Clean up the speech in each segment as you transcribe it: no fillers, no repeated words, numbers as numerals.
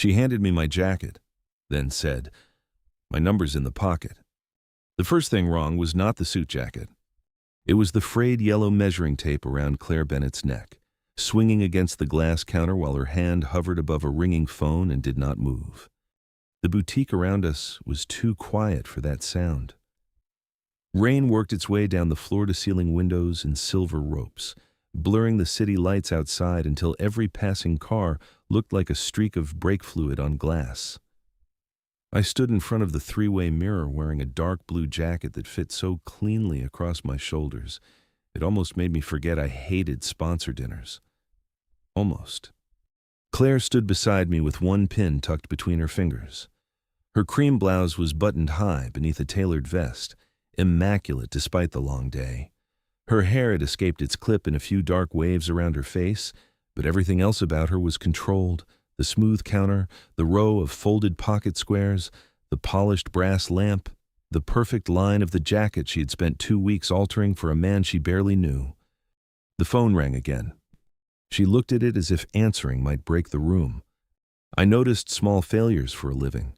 She handed me my jacket, then said, "My number's in the pocket." The first thing wrong was not the suit jacket. It was the frayed yellow measuring tape around Claire Bennett's neck, swinging against the glass counter while her hand hovered above a ringing phone and did not move. The boutique around us was too quiet for that sound. Rain worked its way down the floor-to-ceiling windows in silver ropes, blurring the city lights outside until every passing car looked like a streak of brake fluid on glass. I stood in front of the three-way mirror wearing a dark blue jacket that fit so cleanly across my shoulders, it almost made me forget I hated sponsor dinners. Almost. Claire stood beside me with one pin tucked between her fingers. Her cream blouse was buttoned high beneath a tailored vest, immaculate despite the long day. Her hair had escaped its clip in a few dark waves around her face, but everything else about her was controlled. The smooth counter, the row of folded pocket squares, the polished brass lamp, the perfect line of the jacket she had spent 2 weeks altering for a man she barely knew. The phone rang again. She looked at it as if answering might break the room. I noticed small failures for a living.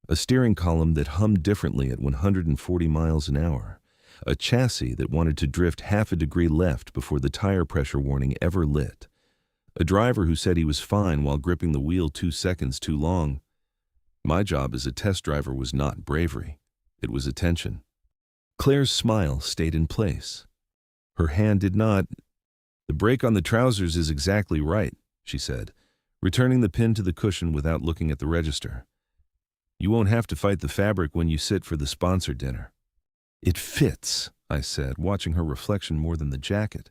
A steering column that hummed differently at 140 miles an hour. A chassis that wanted to drift half a degree left before the tire pressure warning ever lit. A driver who said he was fine while gripping the wheel 2 seconds too long. My job as a test driver was not bravery. It was attention. Claire's smile stayed in place. Her hand did not. "The break on the trousers is exactly right," she said, returning the pin to the cushion without looking at the register. "You won't have to fight the fabric when you sit for the sponsor dinner." "It fits," I said, watching her reflection more than the jacket.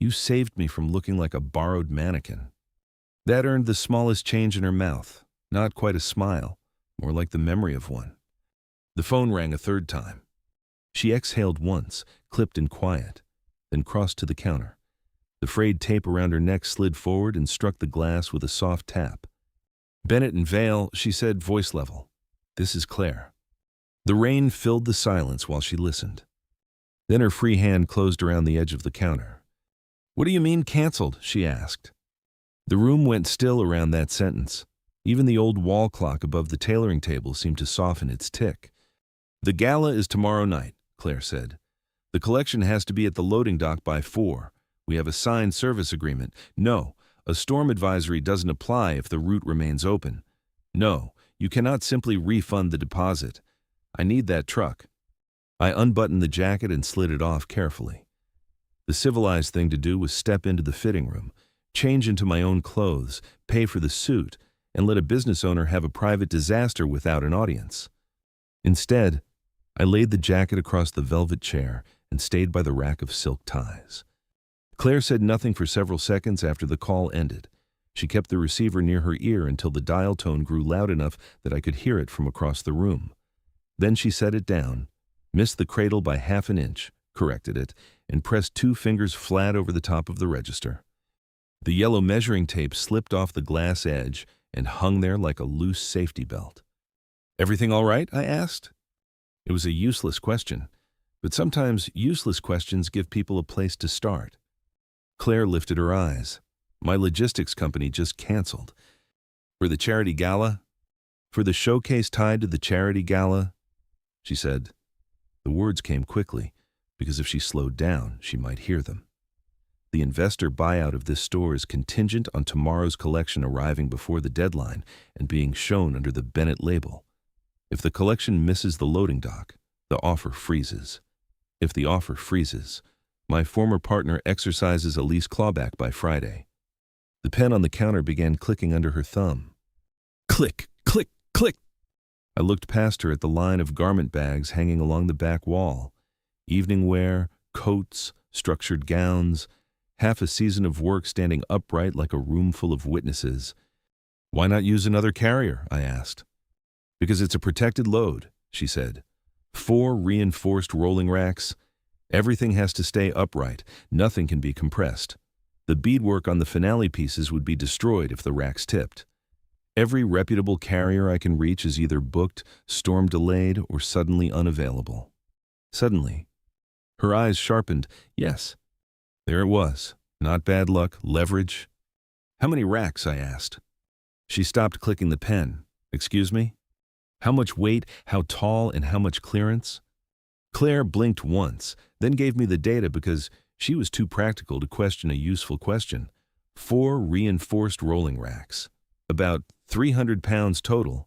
"You saved me from looking like a borrowed mannequin." That earned the smallest change in her mouth, not quite a smile, more like the memory of one. The phone rang a third time. She exhaled once, clipped and quiet, then crossed to the counter. The frayed tape around her neck slid forward and struck the glass with a soft tap. "Bennett and Vale," she said, voice level. "This is Claire." The rain filled the silence while she listened. Then her free hand closed around the edge of the counter. "What do you mean canceled?" she asked. The room went still around that sentence. Even the old wall clock above the tailoring table seemed to soften its tick. "The gala is tomorrow night," Claire said. "The collection has to be at the loading dock by 4. We have a signed service agreement. No, a storm advisory doesn't apply if the route remains open. No, you cannot simply refund the deposit. I need that truck." I unbuttoned the jacket and slid it off carefully. The civilized thing to do was step into the fitting room, change into my own clothes, pay for the suit, and let a business owner have a private disaster without an audience. Instead, I laid the jacket across the velvet chair and stayed by the rack of silk ties. Claire said nothing for several seconds after the call ended. She kept the receiver near her ear until the dial tone grew loud enough that I could hear it from across the room. Then she set it down, missed the cradle by half an inch, corrected it, and pressed 2 fingers flat over the top of the register. The yellow measuring tape slipped off the glass edge and hung there like a loose safety belt. "Everything all right?" I asked. It was a useless question, but sometimes useless questions give people a place to start. Claire lifted her eyes. "My logistics company just canceled." "For the charity gala?" "For the showcase tied to the charity gala," she said. The words came quickly, because if she slowed down, she might hear them. "The investor buyout of this store is contingent on tomorrow's collection arriving before the deadline and being shown under the Bennett label. If the collection misses the loading dock, the offer freezes. If the offer freezes, my former partner exercises a lease clawback by Friday." The pen on the counter began clicking under her thumb. Click, click, click. I looked past her at the line of garment bags hanging along the back wall. Evening wear, coats, structured gowns, half a season of work standing upright like a room full of witnesses. "Why not use another carrier?" I asked. "Because it's a protected load," she said. 4 reinforced rolling racks. Everything has to stay upright. Nothing can be compressed. The beadwork on the finale pieces would be destroyed if the racks tipped. Every reputable carrier I can reach is either booked, storm delayed, or suddenly unavailable. Suddenly, her eyes sharpened. Yes, there it was. Not bad luck, leverage. "How many racks?" I asked. She stopped clicking the pen. Excuse me? How much weight, how tall, and how much clearance? Claire blinked once, then gave me the data because she was too practical to question a useful question. 4 reinforced rolling racks. About 300 pounds total.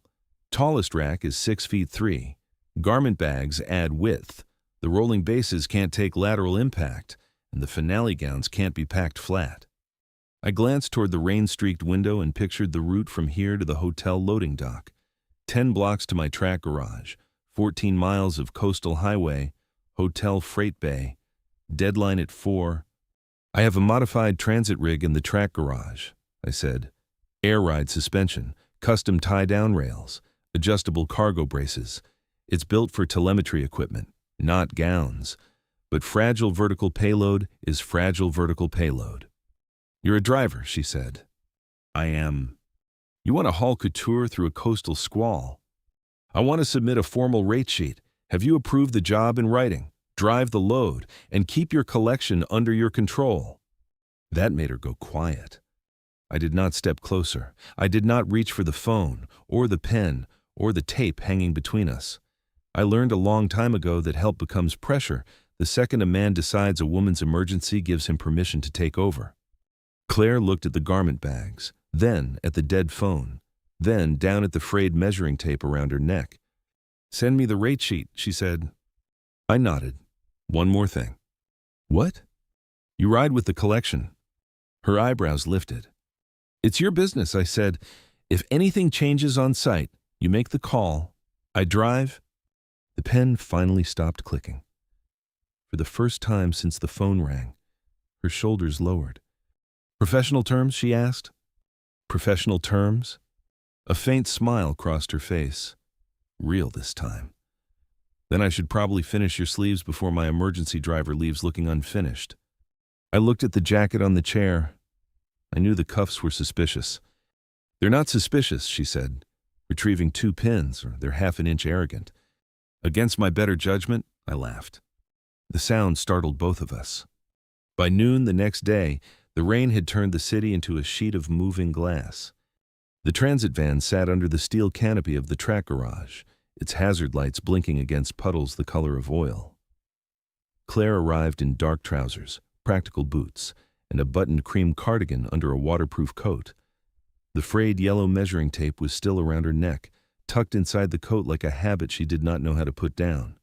Tallest rack is 6 feet 3. Garment bags add width. The rolling bases can't take lateral impact, and the finale gowns can't be packed flat. I glanced toward the rain-streaked window and pictured the route from here to the hotel loading dock. 10 blocks to my track garage, 14 miles of coastal highway, hotel freight bay, deadline at 4. I have a modified transit rig in the track garage, I said. Air ride suspension, custom tie-down rails, adjustable cargo braces. It's built for telemetry equipment, not gowns. But fragile vertical payload is fragile vertical payload. You're a driver, she said. I am. You want to haul couture through a coastal squall. I want to submit a formal rate sheet. Have you approved the job in writing? Drive the load, and keep your collection under your control. That made her go quiet. I did not step closer. I did not reach for the phone, or the pen, or the tape hanging between us. I learned a long time ago that help becomes pressure the second a man decides a woman's emergency gives him permission to take over. Claire looked at the garment bags, then at the dead phone, then down at the frayed measuring tape around her neck. Send me the rate sheet, she said. I nodded. One more thing. What? You ride with the collection. Her eyebrows lifted. It's your business, I said. If anything changes on site, you make the call. I drive. The pen finally stopped clicking. For the first time since the phone rang, her shoulders lowered. Professional terms, she asked. Professional terms? A faint smile crossed her face. Real this time. Then I should probably finish your sleeves before my emergency driver leaves looking unfinished. I looked at the jacket on the chair. I knew the cuffs were suspicious. They're not suspicious, she said, retrieving 2 pins, or they're half an inch arrogant. Against my better judgment, I laughed. The sound startled both of us. By noon the next day, the rain had turned the city into a sheet of moving glass. The transit van sat under the steel canopy of the track garage, its hazard lights blinking against puddles the color of oil. Claire arrived in dark trousers, practical boots, and a buttoned cream cardigan under a waterproof coat. The frayed yellow measuring tape was still around her neck, tucked inside the coat like a habit she did not know how to put down.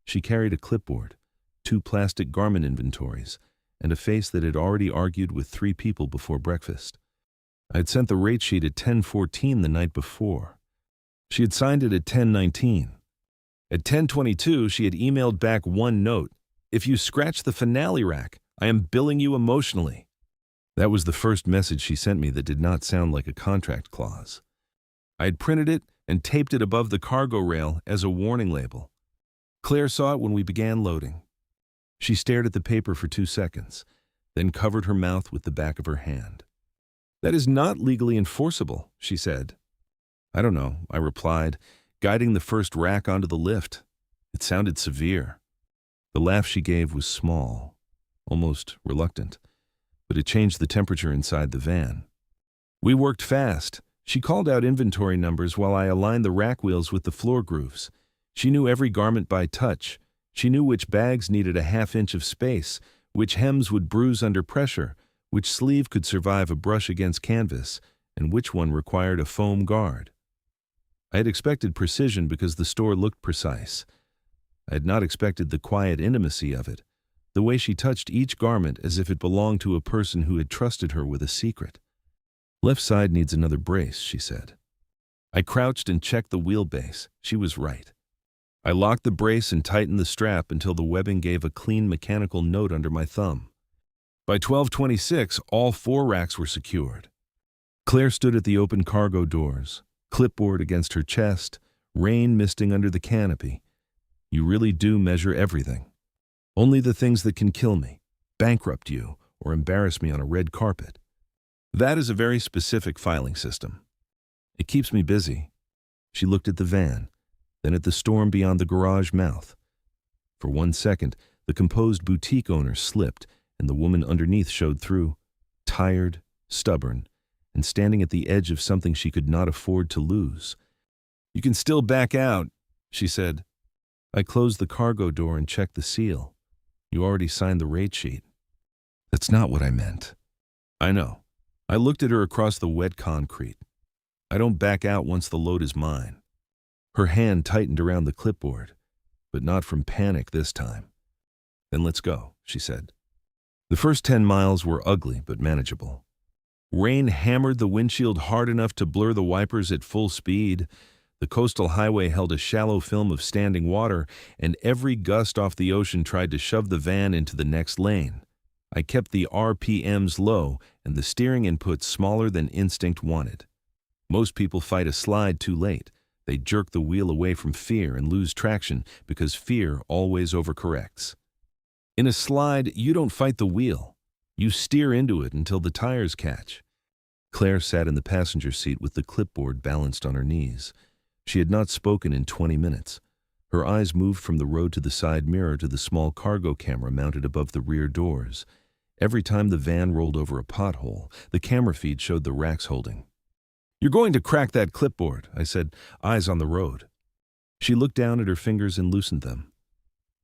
She carried a clipboard, 2 plastic garment inventories, and a face that had already argued with 3 people before breakfast. I had sent the rate sheet at 10:14 the night before. She had signed it at 10:19. At 10:22, she had emailed back one note. If you scratch the finale rack, I am billing you emotionally. That was the first message she sent me that did not sound like a contract clause. I had printed it and taped it above the cargo rail as a warning label. Claire saw it when we began loading. She stared at the paper for 2 seconds, then covered her mouth with the back of her hand. That is not legally enforceable, she said. I don't know, I replied, guiding the first rack onto the lift. It sounded severe. The laugh she gave was small, almost reluctant, but it changed the temperature inside the van. We worked fast. She called out inventory numbers while I aligned the rack wheels with the floor grooves. She knew every garment by touch. She knew which bags needed a half-inch of space, which hems would bruise under pressure, which sleeve could survive a brush against canvas, and which one required a foam guard. I had expected precision because the store looked precise. I had not expected the quiet intimacy of it, the way she touched each garment as if it belonged to a person who had trusted her with a secret. Left side needs another brace, she said. I crouched and checked the wheelbase. She was right. I locked the brace and tightened the strap until the webbing gave a clean mechanical note under my thumb. By 12:26, all 4 racks were secured. Claire stood at the open cargo doors, clipboard against her chest, rain misting under the canopy. You really do measure everything. Only the things that can kill me, bankrupt you, or embarrass me on a red carpet. That is a very specific filing system. It keeps me busy. She looked at the van, then at the storm beyond the garage mouth. For 1 second, the composed boutique owner slipped, and the woman underneath showed through, tired, stubborn, and standing at the edge of something she could not afford to lose. "You can still back out," she said. I closed the cargo door and checked the seal. "You already signed the rate sheet." "That's not what I meant." "I know." I looked at her across the wet concrete. "I don't back out once the load is mine." Her hand tightened around the clipboard, but not from panic this time. "Then let's go," she said. The first 10 miles were ugly but manageable. Rain hammered the windshield hard enough to blur the wipers at full speed. The coastal highway held a shallow film of standing water, and every gust off the ocean tried to shove the van into the next lane. I kept the RPMs low and the steering input smaller than instinct wanted. Most people fight a slide too late. They jerk the wheel away from fear and lose traction because fear always overcorrects. In a slide, you don't fight the wheel. You steer into it until the tires catch. Claire sat in the passenger seat with the clipboard balanced on her knees. She had not spoken in 20 minutes. Her eyes moved from the road to the side mirror to the small cargo camera mounted above the rear doors. Every time the van rolled over a pothole, the camera feed showed the racks holding. "You're going to crack that clipboard," I said, eyes on the road. She looked down at her fingers and loosened them.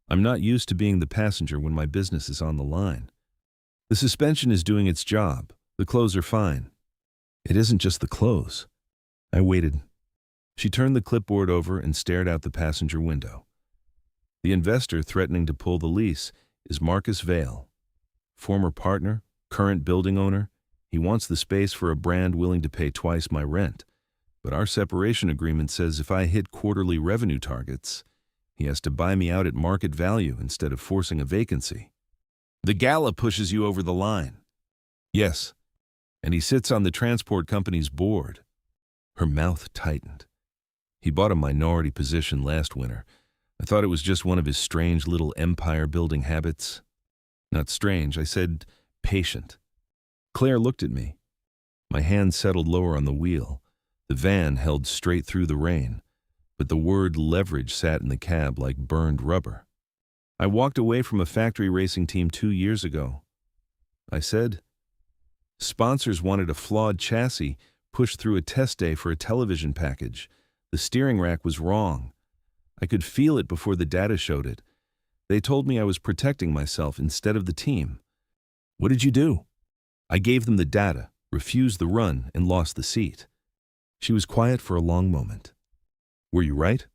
"I'm not used to being the passenger when my business is on the line. The suspension is doing its job. The clothes are fine." "It isn't just the clothes." I waited. She turned the clipboard over and stared out the passenger window. "The investor threatening to pull the lease is Marcus Vale. Former partner, current building owner. He wants the space for a brand willing to pay twice my rent. But our separation agreement says if I hit quarterly revenue targets, he has to buy me out at market value instead of forcing a vacancy. The gala pushes you over the line." "Yes, and he sits on the transport company's board." Her mouth tightened. "He bought a minority position last winter. I thought it was just one of his strange little empire-building habits." "Not strange," I said, patient. Claire looked at me. My hand settled lower on the wheel. The van held straight through the rain, but the word leverage sat in the cab like burned rubber. "I walked away from a factory racing team 2 years ago," I said. "Sponsors wanted a flawed chassis pushed through a test day for a television package. The steering rack was wrong. I could feel it before the data showed it. They told me I was protecting myself instead of the team." "What did you do?" "I gave them the data, refused the run, and lost the seat." She was quiet for a long moment. "Were you right?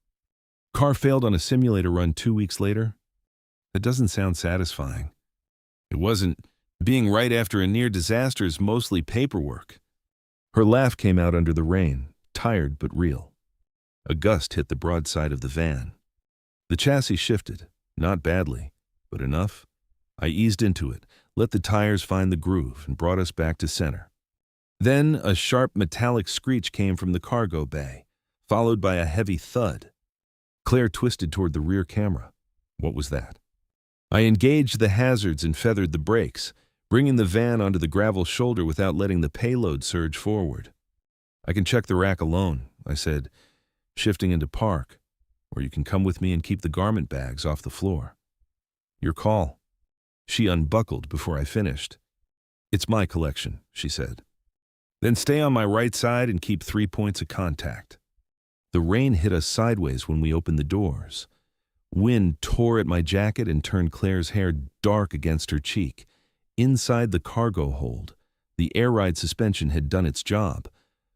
Car failed on a simulator run 2 weeks later? That doesn't sound satisfying." "It wasn't. Being right after a near disaster is mostly paperwork." Her laugh came out under the rain, tired but real. A gust hit the broadside of the van. The chassis shifted, not badly, but enough. I eased into it, let the tires find the groove, and brought us back to center. Then a sharp metallic screech came from the cargo bay, followed by a heavy thud. Claire twisted toward the rear camera. What was that? I engaged the hazards and feathered the brakes, bringing the van onto the gravel shoulder without letting the payload surge forward. "I can check the rack alone," I said, shifting into park, "or you can come with me and keep the garment bags off the floor." "Your call." She unbuckled before I finished. "It's my collection," she said. "Then stay on my right side and keep 3 points of contact." The rain hit us sideways when we opened the doors. Wind tore at my jacket and turned Claire's hair dark against her cheek. Inside the cargo hold, the air ride suspension had done its job,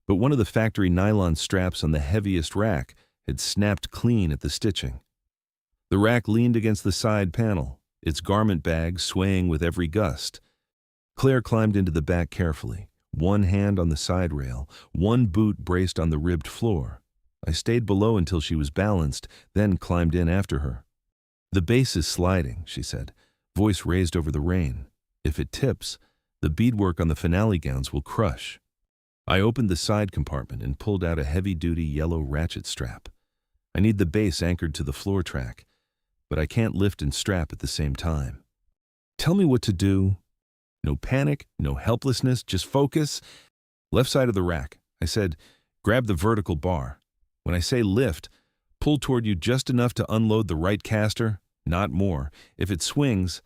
but one of the factory nylon straps on the heaviest rack had snapped clean at the stitching. The rack leaned against the side panel, its garment bag swaying with every gust. Claire climbed into the back carefully, one hand on the side rail, one boot braced on the ribbed floor. I stayed below until she was balanced, then climbed in after her. "The base is sliding," she said, voice raised over the rain. "If it tips, the beadwork on the finale gowns will crush." I opened the side compartment and pulled out a heavy-duty yellow ratchet strap. "I need the base anchored to the floor track, but I can't lift and strap at the same time." "Tell me what to do." No panic, no helplessness, just focus. "Left side of the rack," I said. "Grab the vertical bar. When I say lift, pull toward you just enough to unload the right caster, not more. If it swings,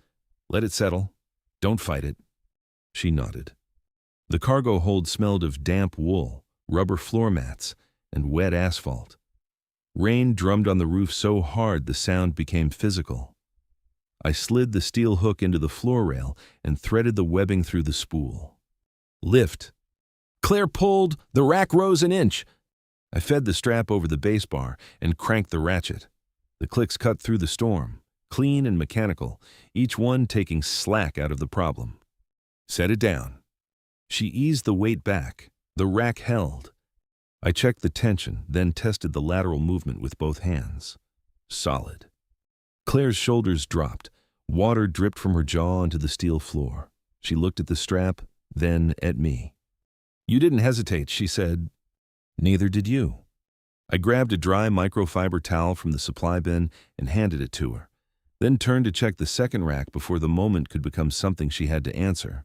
let it settle. Don't fight it." She nodded. The cargo hold smelled of damp wool, rubber floor mats, and wet asphalt. Rain drummed on the roof so hard the sound became physical. I slid the steel hook into the floor rail and threaded the webbing through the spool. Lift. Claire pulled, the rack rose an inch. I fed the strap over the base bar and cranked the ratchet. The clicks cut through the storm, clean and mechanical, each one taking slack out of the problem. Set it down. She eased the weight back. The rack held. I checked the tension, then tested the lateral movement with both hands. Solid. Claire's shoulders dropped. Water dripped from her jaw onto the steel floor. She looked at the strap, then at me. "You didn't hesitate," she said. "Neither did you." I grabbed a dry microfiber towel from the supply bin and handed it to her, then turned to check the second rack before the moment could become something she had to answer.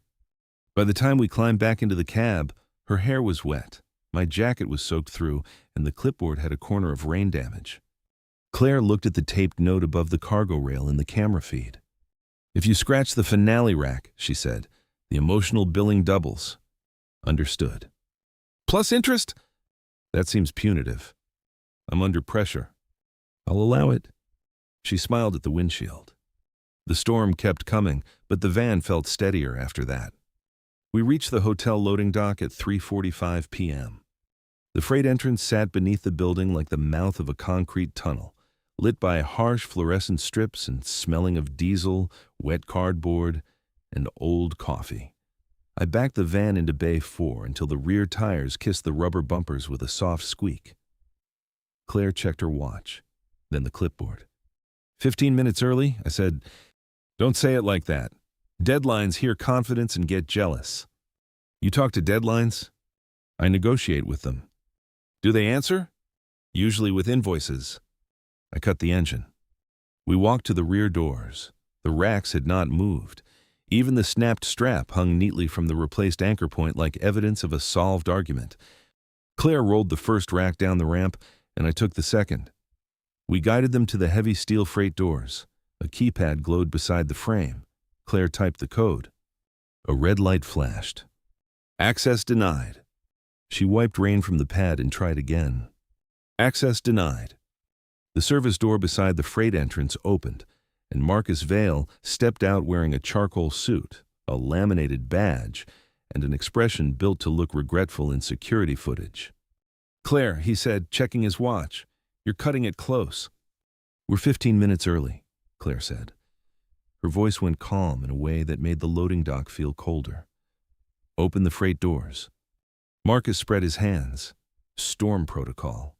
By the time we climbed back into the cab, her hair was wet, my jacket was soaked through, and the clipboard had a corner of rain damage. Claire looked at the taped note above the cargo rail in the camera feed. "If you scratch the finale rack," she said, "the emotional billing doubles." Understood. "Plus interest?" "That seems punitive. I'm under pressure." "I'll allow it." She smiled at the windshield. The storm kept coming, but the van felt steadier after that. We reached the hotel loading dock at 3:45 p.m. The freight entrance sat beneath the building like the mouth of a concrete tunnel, lit by harsh fluorescent strips and smelling of diesel, wet cardboard, and old coffee. I backed the van into Bay 4 until the rear tires kissed the rubber bumpers with a soft squeak. Claire checked her watch, then the clipboard. 15 minutes early, I said. "Don't say it like that. Deadlines hear confidence and get jealous." "You talk to deadlines?" "I negotiate with them." "Do they answer?" "Usually with invoices." I cut the engine. We walked to the rear doors. The racks had not moved. Even the snapped strap hung neatly from the replaced anchor point like evidence of a solved argument. Claire rolled the first rack down the ramp, and I took the second. We guided them to the heavy steel freight doors. A keypad glowed beside the frame. Claire typed the code. A red light flashed. "Access denied." She wiped rain from the pad and tried again. "Access denied." The service door beside the freight entrance opened, and Marcus Vale stepped out wearing a charcoal suit, a laminated badge, and an expression built to look regretful in security footage. "Claire," he said, checking his watch, "you're cutting it close." "We're 15 minutes early," Claire said. Her voice went calm in a way that made the loading dock feel colder. "Open the freight doors." Marcus spread his hands. Storm protocol.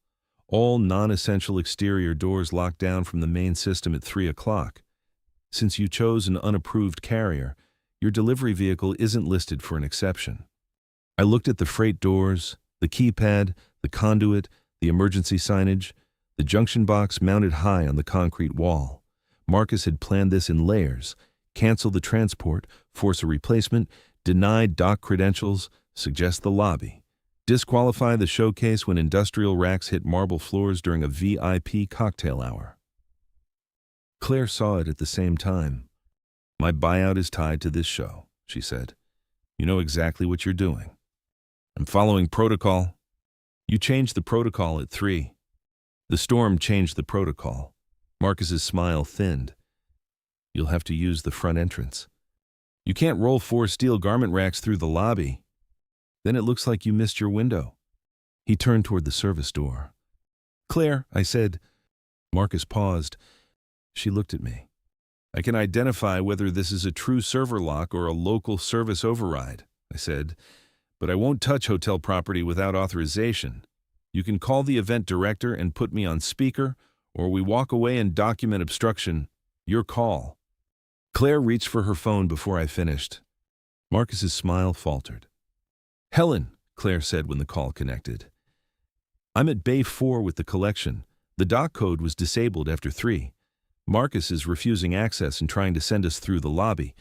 All non-essential exterior doors locked down from the main system at 3 o'clock. Since you chose an unapproved carrier, your delivery vehicle isn't listed for an exception. I looked at the freight doors, the keypad, the conduit, the emergency signage, the junction box mounted high on the concrete wall. Marcus had planned this in layers: cancel the transport, force a replacement, deny dock credentials, suggest the lobby. Disqualify the showcase when industrial racks hit marble floors during a VIP cocktail hour. Claire saw it at the same time. "My buyout is tied to this show," she said. "You know exactly what you're doing." "I'm following protocol." "You changed the protocol at 3. The storm changed the protocol." Marcus's smile thinned. "You'll have to use the front entrance." "You can't roll 4 steel garment racks through the lobby. Then it looks like you missed your window." He turned toward the service door. "Claire," I said. Marcus paused. She looked at me. "I can identify whether this is a true server lock or a local service override," I said, "but I won't touch hotel property without authorization. You can call the event director and put me on speaker, or we walk away and document obstruction. Your call." Claire reached for her phone before I finished. Marcus's smile faltered. "Helen," Claire said when the call connected. "I'm at Bay 4 with the collection. The dock code was disabled after 3. Marcus is refusing access and trying to send us through the lobby.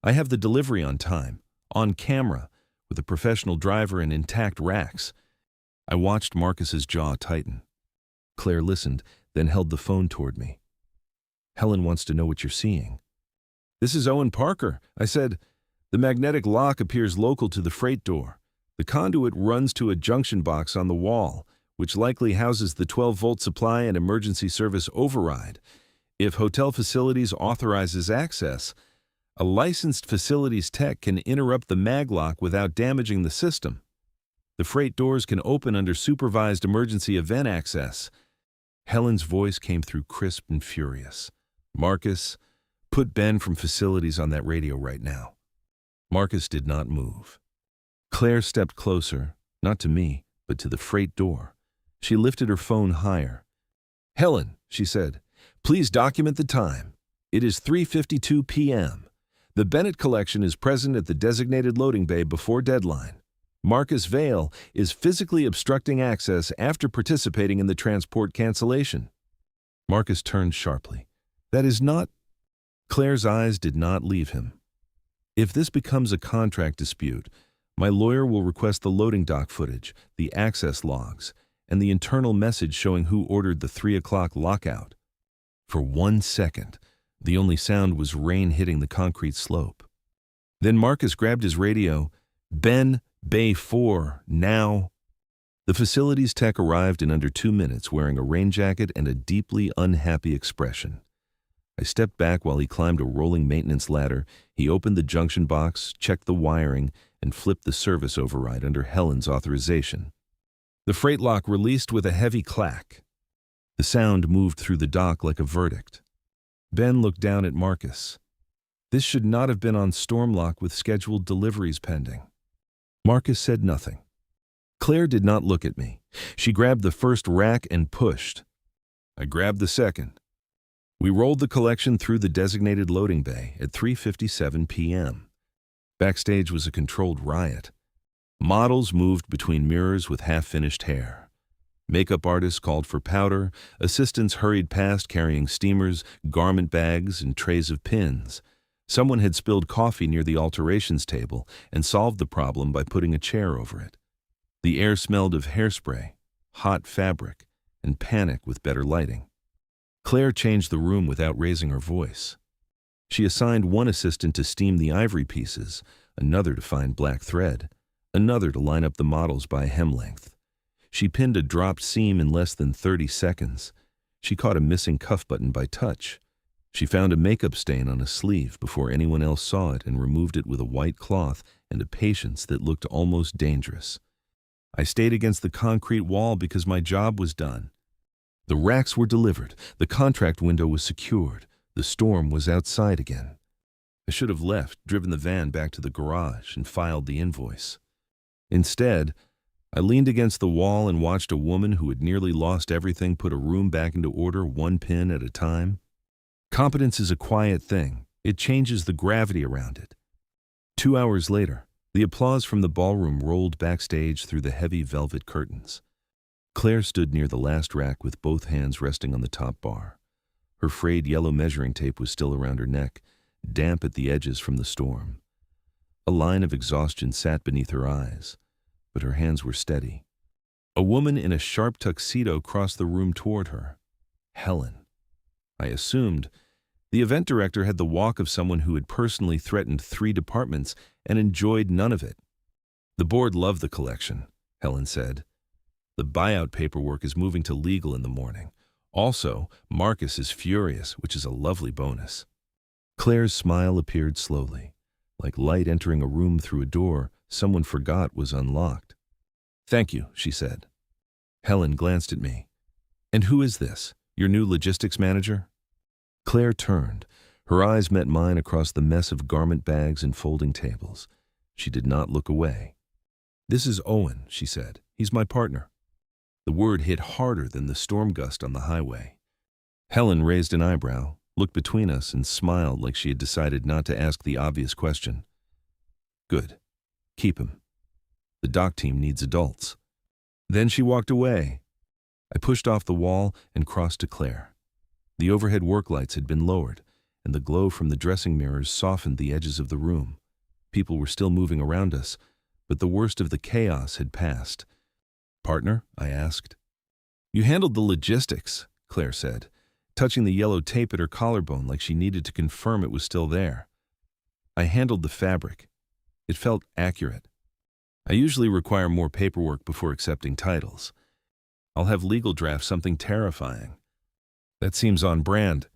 I have the delivery on time, on camera, with a professional driver and intact racks." I watched Marcus's jaw tighten. Claire listened, then held the phone toward me. "Helen wants to know what you're seeing." "This is Owen Parker," I said. "The magnetic lock appears local to the freight door. The conduit runs to a junction box on the wall, which likely houses the 12-volt supply and emergency service override. If Hotel Facilities authorizes access, a licensed facilities tech can interrupt the maglock without damaging the system. The freight doors can open under supervised emergency event access. Helen's voice came through crisp and furious. Marcus, put Ben from Facilities on that radio right now. Marcus did not move. Claire stepped closer, not to me, but to the freight door. She lifted her phone higher. Helen, she said, please document the time. It is 3:52 p.m. The Bennett collection is present at the designated loading bay before deadline. Marcus Vale is physically obstructing access after participating in the transport cancellation. Marcus turned sharply. That is not... Claire's eyes did not leave him. If this becomes a contract dispute, my lawyer will request the loading dock footage, the access logs, and the internal message showing who ordered the 3 o'clock lockout. For 1 second, the only sound was rain hitting the concrete slope. Then Marcus grabbed his radio. Ben, Bay 4, now. The facilities tech arrived in under 2 minutes wearing a rain jacket and a deeply unhappy expression. I stepped back while he climbed a rolling maintenance ladder. He opened the junction box, checked the wiring, and flipped the service override under Helen's authorization. The freight lock released with a heavy clack. The sound moved through the dock like a verdict. Ben looked down at Marcus. This should not have been on Stormlock with scheduled deliveries pending. Marcus said nothing. Claire did not look at me. She grabbed the first rack and pushed. I grabbed the second. We rolled the collection through the designated loading bay at 3:57 p.m. Backstage was a controlled riot. Models moved between mirrors with half-finished hair. Makeup artists called for powder, assistants hurried past carrying steamers, garment bags, and trays of pins. Someone had spilled coffee near the alterations table and solved the problem by putting a chair over it. The air smelled of hairspray, hot fabric, and panic with better lighting. Claire changed the room without raising her voice. She assigned one assistant to steam the ivory pieces, another to find black thread, another to line up the models by hem length. She pinned a dropped seam in less than 30 seconds. She caught a missing cuff button by touch. She found a makeup stain on a sleeve before anyone else saw it and removed it with a white cloth and a patience that looked almost dangerous. I stayed against the concrete wall because my job was done. The racks were delivered, the contract window was secured, the storm was outside again. I should have left, driven the van back to the garage, and filed the invoice. Instead, I leaned against the wall and watched a woman who had nearly lost everything put a room back into order 1 pin at a time. Competence is a quiet thing. It changes the gravity around it. 2 hours later, the applause from the ballroom rolled backstage through the heavy velvet curtains. Claire stood near the last rack with both hands resting on the top bar. Her frayed yellow measuring tape was still around her neck, damp at the edges from the storm. A line of exhaustion sat beneath her eyes, but her hands were steady. A woman in a sharp tuxedo crossed the room toward her. Helen. I assumed. The event director had the walk of someone who had personally threatened 3 departments and enjoyed none of it. The board loved the collection, Helen said. The buyout paperwork is moving to legal in the morning. Also, Marcus is furious, which is a lovely bonus. Claire's smile appeared slowly, like light entering a room through a door someone forgot was unlocked. Thank you, she said. Helen glanced at me. And who is this? Your new logistics manager? Claire turned. Her eyes met mine across the mess of garment bags and folding tables. She did not look away. This is Owen, she said. He's my partner. The word hit harder than the storm gust on the highway. Helen raised an eyebrow, looked between us, and smiled like she had decided not to ask the obvious question. Good. Keep him. The dock team needs adults. Then she walked away. I pushed off the wall and crossed to Claire. The overhead work lights had been lowered, and the glow from the dressing mirrors softened the edges of the room. People were still moving around us, but the worst of the chaos had passed. Partner? I asked. You handled the logistics, Claire said, touching the yellow tape at her collarbone like she needed to confirm it was still there. I handled the fabric. It felt accurate. I usually require more paperwork before accepting titles. I'll have legal draft something terrifying. That seems on brand.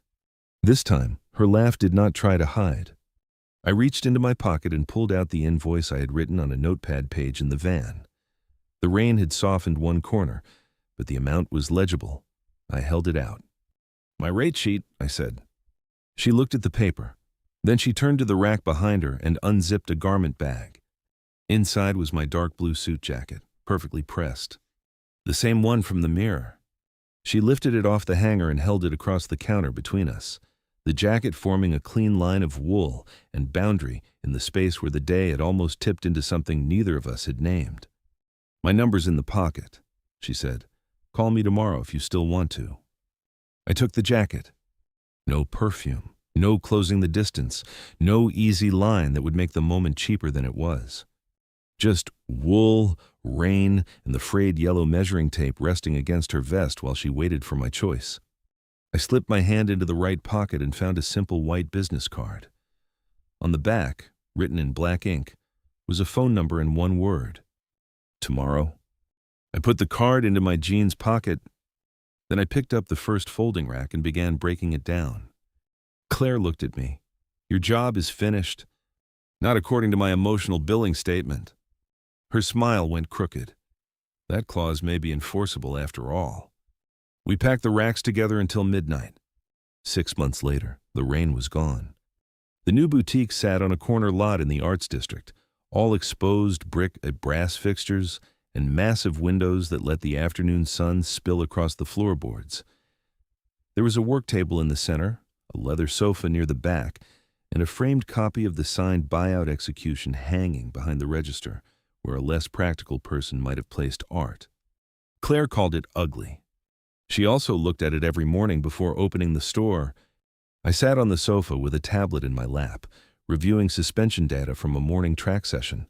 This time, her laugh did not try to hide. I reached into my pocket and pulled out the invoice I had written on a notepad page in the van. The rain had softened one corner, but the amount was legible. I held it out. "My rate sheet," I said. She looked at the paper. Then she turned to the rack behind her and unzipped a garment bag. Inside was my dark blue suit jacket, perfectly pressed. The same one from the mirror. She lifted it off the hanger and held it across the counter between us, the jacket forming a clean line of wool and boundary in the space where the day had almost tipped into something neither of us had named. "My number's in the pocket," she said. "Call me tomorrow if you still want to." I took the jacket. No perfume, no closing the distance, no easy line that would make the moment cheaper than it was. Just wool, rain, and the frayed yellow measuring tape resting against her vest while she waited for my choice. I slipped my hand into the right pocket and found a simple white business card. On the back, written in black ink, was a phone number in one word: tomorrow. I put the card into my jeans pocket. Then I picked up the first folding rack and began breaking it down. Claire looked at me. "Your job is finished." "Not according to my emotional billing statement." Her smile went crooked. That clause may be enforceable after all. We packed the racks together until midnight. 6 months later, the rain was gone. The new boutique sat on a corner lot in the Arts District, all exposed brick and brass fixtures and massive windows that let the afternoon sun spill across the floorboards. There was a work table in the center, a leather sofa near the back, and a framed copy of the signed buyout execution hanging behind the register, where a less practical person might have placed art. Claire called it ugly. She also looked at it every morning before opening the store. I sat on the sofa with a tablet in my lap, reviewing suspension data from a morning track session.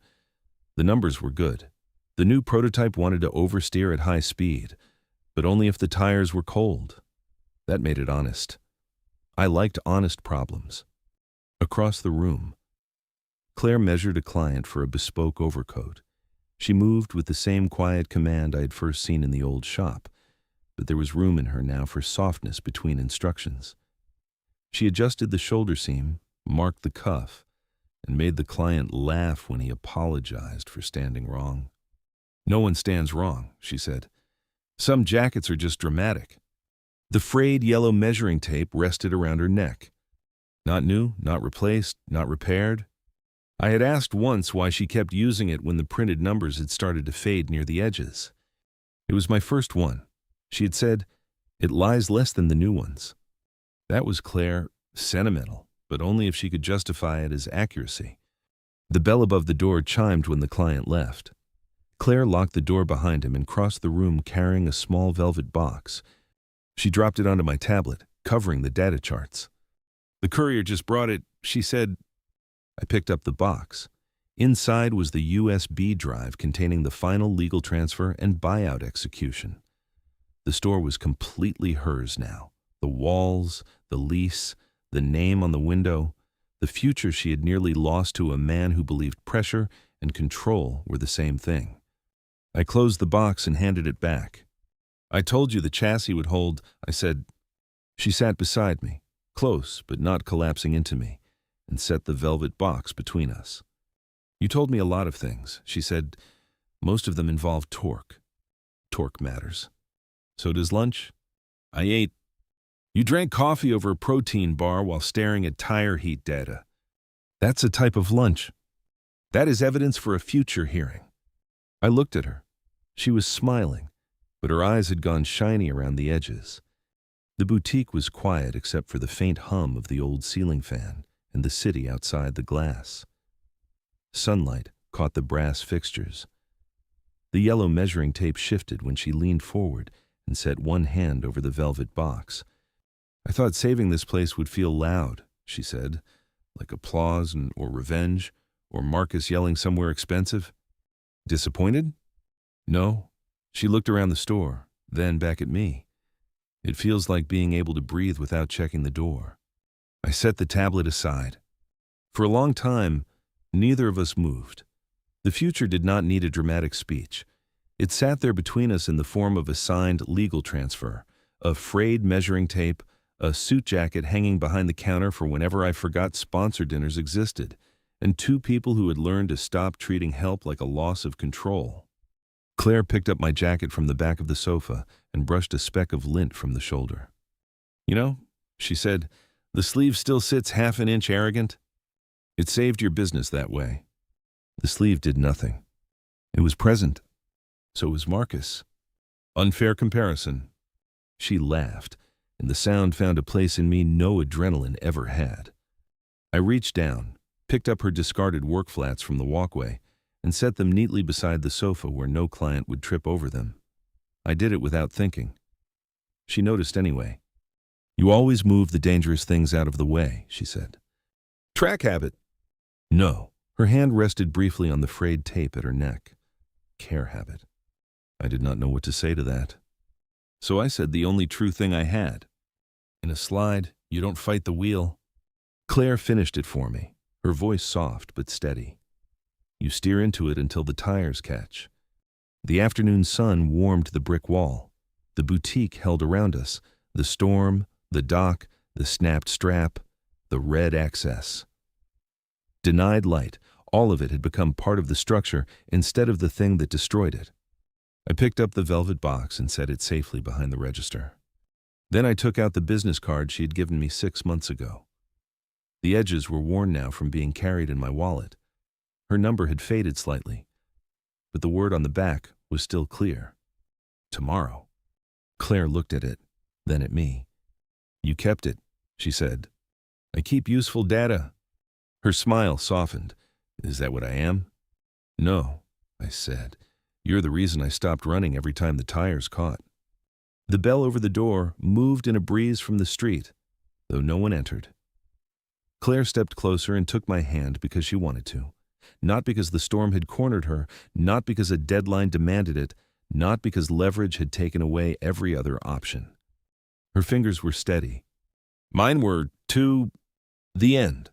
The numbers were good. The new prototype wanted to oversteer at high speed, but only if the tires were cold. That made it honest. I liked honest problems. Across the room, Claire measured a client for a bespoke overcoat. She moved with the same quiet command I had first seen in the old shop, but there was room in her now for softness between instructions. She adjusted the shoulder seam, marked the cuff, and made the client laugh when he apologized for standing wrong. "No one stands wrong," she said. "Some jackets are just dramatic." The frayed yellow measuring tape rested around her neck. Not new, not replaced, not repaired. I had asked once why she kept using it when the printed numbers had started to fade near the edges. It was my first one. She had said, "It lies less than the new ones." That was Claire, sentimental, but only if she could justify it as accuracy. The bell above the door chimed when the client left. Claire locked the door behind him and crossed the room carrying a small velvet box. She dropped it onto my tablet, covering the data charts. "The courier just brought it," she said. I picked up the box. Inside was the USB drive containing the final legal transfer and buyout execution. The store was completely hers now. The walls, the lease, the name on the window, the future she had nearly lost to a man who believed pressure and control were the same thing. I closed the box and handed it back. "I told you the chassis would hold," I said. She sat beside me, close but not collapsing into me, and set the velvet box between us. "You told me a lot of things," she said. "Most of them involve torque. Torque matters. So does lunch?" I ate. "You drank coffee over a protein bar while staring at tire heat data. That's a type of lunch. That is evidence for a future hearing." I looked at her. She was smiling, but her eyes had gone shiny around the edges. The boutique was quiet except for the faint hum of the old ceiling fan and the city outside the glass. Sunlight caught the brass fixtures. The yellow measuring tape shifted when she leaned forward and set one hand over the velvet box. "I thought saving this place would feel loud," she said, "like applause or revenge, or Marcus yelling somewhere expensive." "Disappointed?" "No." She looked around the store, then back at me. "It feels like being able to breathe without checking the door." I set the tablet aside. For a long time, neither of us moved. The future did not need a dramatic speech. It sat there between us in the form of a signed legal transfer, a frayed measuring tape, a suit jacket hanging behind the counter for whenever I forgot sponsor dinners existed, and two people who had learned to stop treating help like a loss of control. Claire picked up my jacket from the back of the sofa and brushed a speck of lint from the shoulder. "You know," she said, "the sleeve still sits half an inch arrogant. It saved your business that way." The sleeve did nothing. It was present. So was Marcus. Unfair comparison. She laughed, and the sound found a place in me no adrenaline ever had. I reached down, picked up her discarded work flats from the walkway, and set them neatly beside the sofa where no client would trip over them. I did it without thinking. She noticed anyway. "You always move the dangerous things out of the way," she said. "Track habit." "No." Her hand rested briefly on the frayed tape at her neck. "Care habit." I did not know what to say to that. So I said the only true thing I had. "In a slide, you don't fight the wheel." Claire finished it for me, her voice soft but steady. "You steer into it until the tires catch." The afternoon sun warmed the brick wall. The boutique held around us, the storm, the dock, the snapped strap, the red excess. Denied light, all of it had become part of the structure instead of the thing that destroyed it. I picked up the velvet box and set it safely behind the register. Then I took out the business card she had given me 6 months ago. The edges were worn now from being carried in my wallet. Her number had faded slightly, but the word on the back was still clear. Tomorrow. Claire looked at it, then at me. "You kept it," she said. "I keep useful data." Her smile softened. "Is that what I am?" "No," I said. "You're the reason I stopped running every time the tires caught." The bell over the door moved in a breeze from the street, though no one entered. Claire stepped closer and took my hand because she wanted to. Not because the storm had cornered her, not because a deadline demanded it, not because leverage had taken away every other option. Her fingers were steady. Mine were to the end.